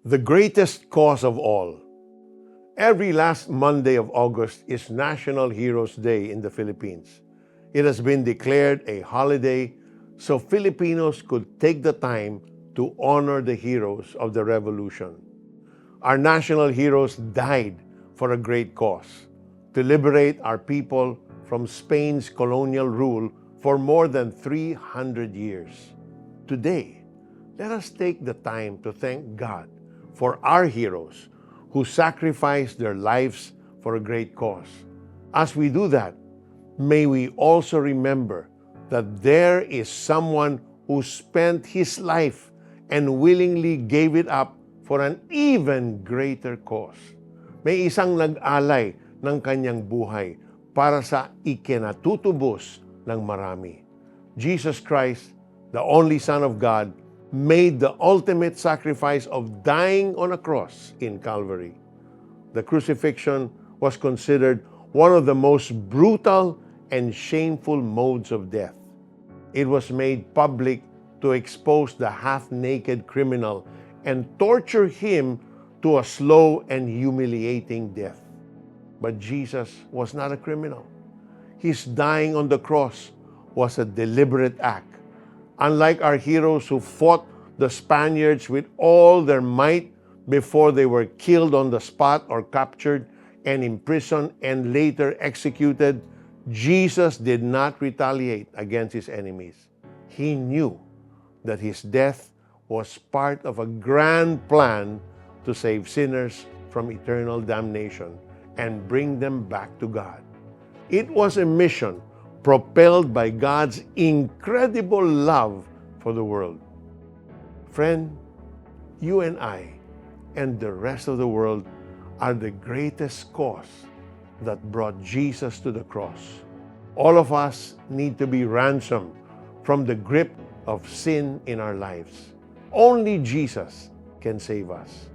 The greatest cause of all. Every last Monday of August is National Heroes Day in the Philippines. It has been declared a holiday so Filipinos could take the time to honor the heroes of the revolution. Our national heroes died for a great cause, to liberate our people from Spain's colonial rule for more than 300 years. Today, let us take the time to thank God for our heroes who sacrificed their lives for a great cause. As we do that, may we also remember that there is someone who spent his life and willingly gave it up for an even greater cause. May isang nag-alay ng kanyang buhay para sa ikinatutubos ng marami. Jesus Christ, the only Son of God, made the ultimate sacrifice of dying on a cross in Calvary. The crucifixion was considered one of the most brutal and shameful modes of death. It was made public to expose the half-naked criminal and torture him to a slow and humiliating death. But Jesus was not a criminal. His dying on the cross was a deliberate act. Unlike our heroes who fought the Spaniards with all their might before they were killed on the spot or captured and imprisoned and later executed, Jesus did not retaliate against his enemies. He knew that his death was part of a grand plan to save sinners from eternal damnation and bring them back to God. It was a mission propelled by God's incredible love for the world. Friend, you and I and the rest of the world are the greatest cause that brought Jesus to the cross. All of us need to be ransomed from the grip of sin in our lives. Only Jesus can save us.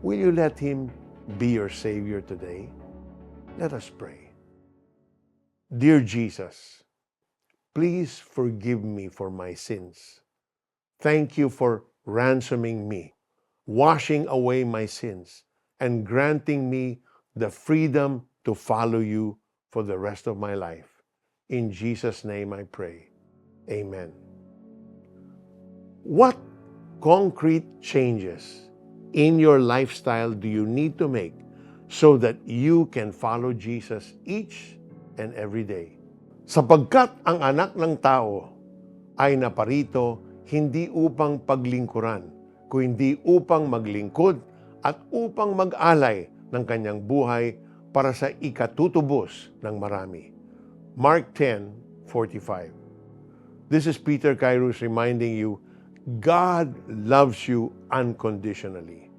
Will you let him be your Savior today? Let us pray. Dear Jesus, please forgive me for my sins. Thank you for ransoming me, washing away my sins, and granting me the freedom to follow you for the rest of my life. In Jesus' name I pray. Amen. What concrete changes in your lifestyle do you need to make so that you can follow Jesus each and every day? Sapagkat ang anak ng tao ay naparito hindi upang paglingkuran, kundi upang maglingkod at upang mag-alay ng kanyang buhay para sa ikatutubos ng marami. Mark 10:45. This is Peter Kairos reminding you, God loves you unconditionally.